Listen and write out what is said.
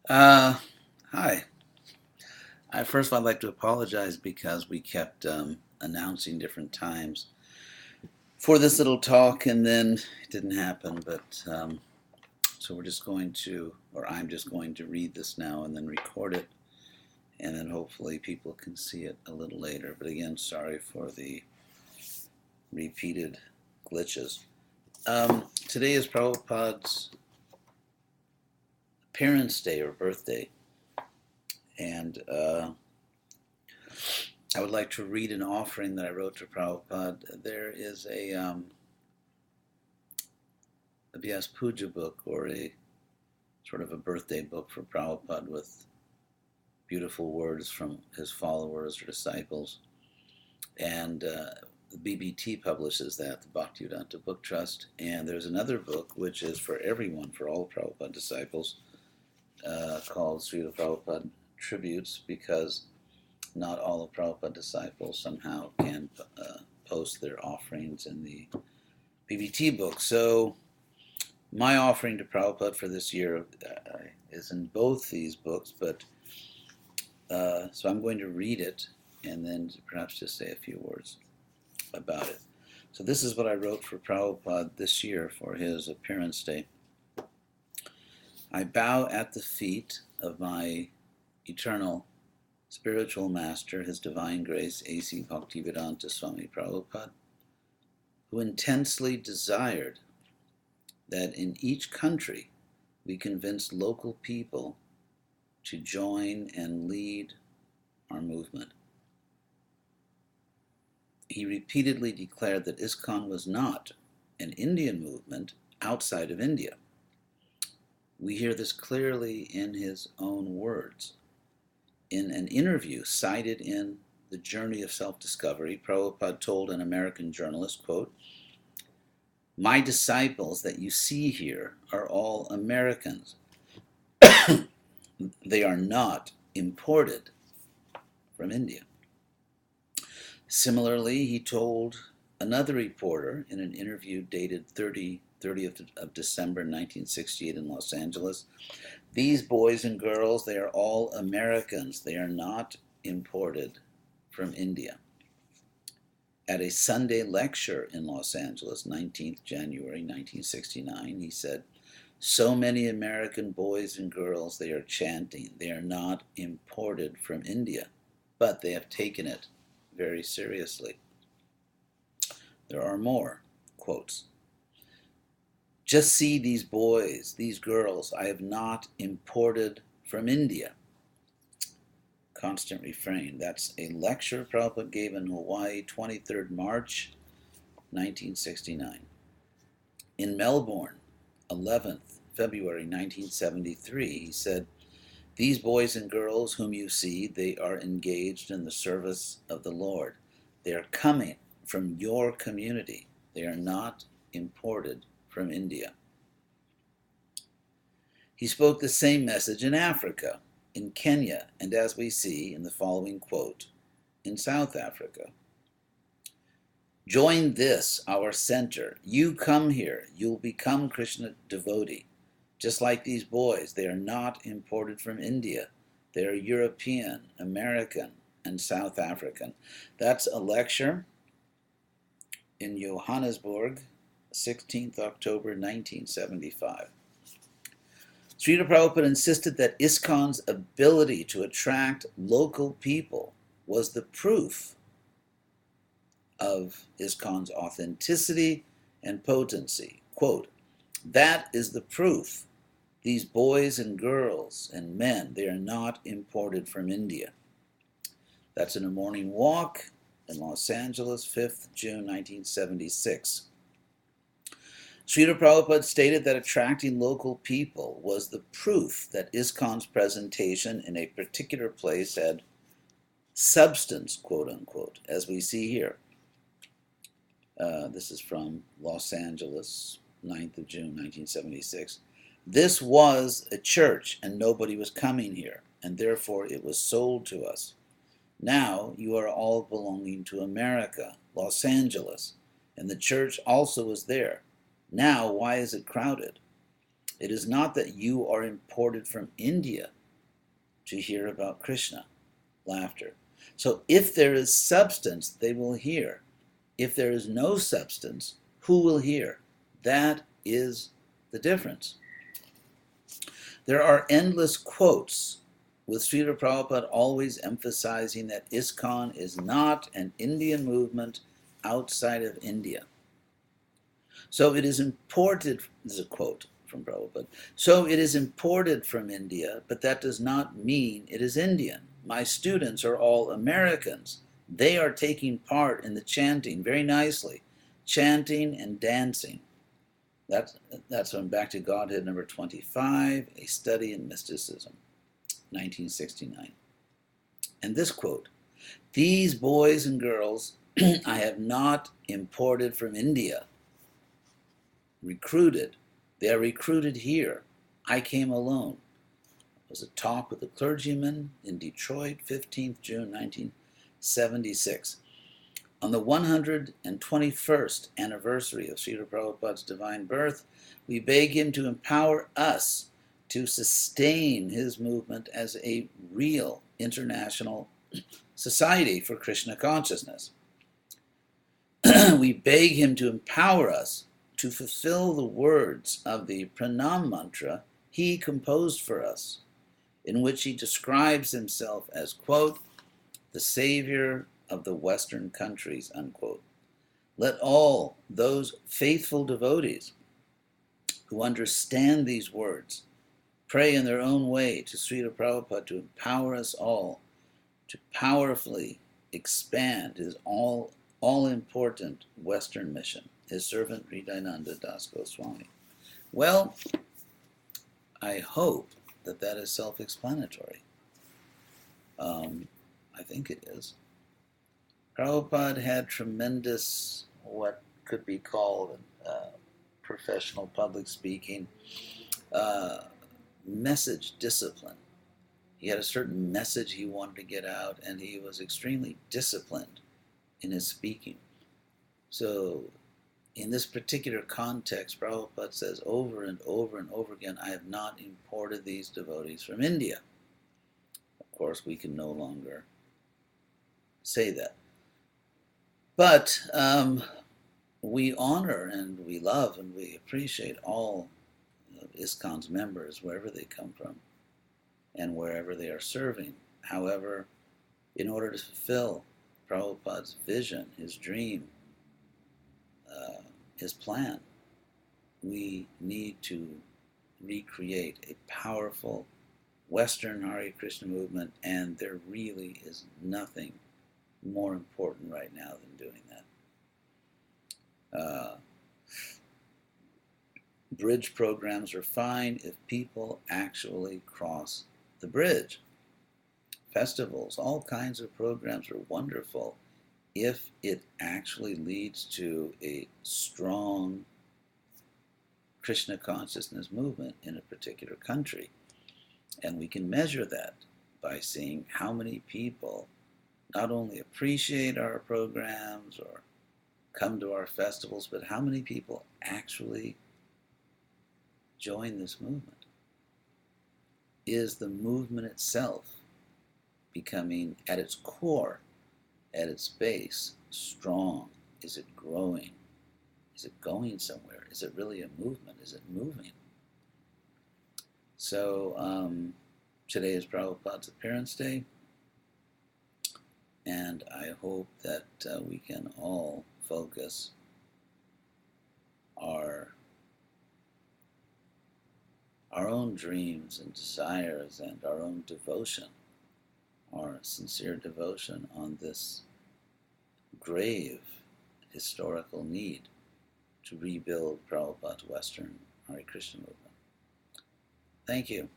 Uh, Hi. First of all, I'd like to apologize because we kept announcing different times for this little talk, and then it didn't happen. But so we're just going to, or I'm just going to read this now and then record it, and then hopefully people can see it a little later. But again, sorry for the repeated glitches. Today is Prabhupada's Parents' Day or birthday, and I would like to read an offering that I wrote to Prabhupada. There is a Vyasapuja book, or a sort of a birthday book for Prabhupada with beautiful words from his followers or disciples. And the BBT publishes that, the Bhaktivedanta Book Trust. And there's another book which is for everyone, for all Prabhupada disciples, called Srila Prabhupada Tributes, because not all of Prabhupada disciples somehow can post their offerings in the BBT book. So my offering to Prabhupada for this year is in both these books, but so I'm going to read it and then perhaps just say a few words about it. So this is what I wrote for Prabhupada this year for his Appearance Day. I bow at the feet of my eternal spiritual master, His Divine Grace, A.C. Bhaktivedanta Swami Prabhupada, who intensely desired that in each country we convince local people to join and lead our movement. He repeatedly declared that ISKCON was not an Indian movement outside of India. We hear this clearly in his own words. In an interview cited in The Journey of Self-Discovery, Prabhupada told an American journalist, quote, "My disciples that you see here are all Americans. They are not imported from India." Similarly, he told another reporter in an interview dated 30th of December 1968 in Los Angeles, "These boys and girls, they are all Americans. They are not imported from India." At a Sunday lecture in Los Angeles, 19th January 1969, he said, "So many American boys and girls, they are chanting. They are not imported from India, but they have taken it very seriously." There are more quotes. "Just see these boys, these girls. I have not imported from India." Constant refrain. That's a lecture Prabhupada gave in Hawaii, 23rd March 1969. In Melbourne, 11th February 1973, he said, "These boys and girls whom you see, they are engaged in the service of the Lord. They are coming from your community. They are not imported from India." He spoke the same message in Africa, in Kenya, and as we see in the following quote, in South Africa. "Join this, our center. You come here, you'll become Krishna devotee. Just like these boys, they are not imported from India. They are European, American, and South African." That's a lecture in Johannesburg, 16th October 1975. Srila Prabhupada insisted that ISKCON's ability to attract local people was the proof of ISKCON's authenticity and potency. Quote, "That is the proof. These boys and girls and men, they are not imported from India." That's in a morning walk in Los Angeles, 5th June 1976. Srila Prabhupada stated that attracting local people was the proof that ISKCON's presentation in a particular place had substance, quote unquote, as we see here. This is from Los Angeles, 9th of June, 1976. "This was a church and nobody was coming here, and therefore it was sold to us. Now you are all belonging to America, Los Angeles, and the church also is there. Now why is it crowded? It is not that you are imported from India, to hear about Krishna, laughter. So if there is substance, they will hear. If there is no substance, who will hear? That is the difference. There are endless quotes with Srila Prabhupada always emphasizing that ISKCON is not an Indian movement outside of India. So it is imported, this is a quote from Prabhupada, so it is imported from India, but that does not mean it is Indian. My students are all Americans. They are taking part in the chanting very nicely, chanting and dancing. That's on Back to Godhead number 25, A Study in Mysticism, 1969. And this quote, these boys and girls I have not imported from India, recruited. They are recruited here. I came alone. It was a talk with a clergyman in Detroit, 15th June 1976. On the 121st anniversary of Srila Prabhupada's divine birth, we beg him to empower us to sustain his movement as a real international society for Krishna consciousness. We beg him to empower us to fulfill the words of the Pranam mantra he composed for us, in which he describes himself as, quote, the savior of the Western countries, unquote. Let all those faithful devotees who understand these words pray in their own way to Srila Prabhupada to empower us all to powerfully expand his all-important Western mission. His servant Hridayananda Das Goswami. Well, I hope that that is self-explanatory. I think it is. Prabhupada had tremendous, what could be called professional public speaking, message discipline. He had a certain message he wanted to get out, and he was extremely disciplined in his speaking. So in this particular context, Prabhupada says over and over and over again, I have not imported these devotees from India. Of course, we can no longer say that. But we honor and we love and we appreciate all of ISKCON's members, wherever they come from and wherever they are serving. However, in order to fulfill Prabhupada's vision, his dream, his plan, we need to recreate a powerful Western Hare Krishna movement, and there really is nothing more important right now than doing that. Bridge programs are fine if people actually cross the bridge. Festivals, all kinds of programs are wonderful if it actually leads to a strong Krishna consciousness movement in a particular country. And we can measure that by seeing how many people not only appreciate our programs or come to our festivals, but how many people actually join this movement. Is the movement itself becoming, at its core, at its base, strong? Is it growing? Is it going somewhere? Is it really a movement? Is it moving? So today is Prabhupada's appearance day, and I hope that we can all focus our own dreams and desires and our own devotion, our sincere devotion on this grave historical need to rebuild Prabhupada's Western Hare Krishna movement. Thank you.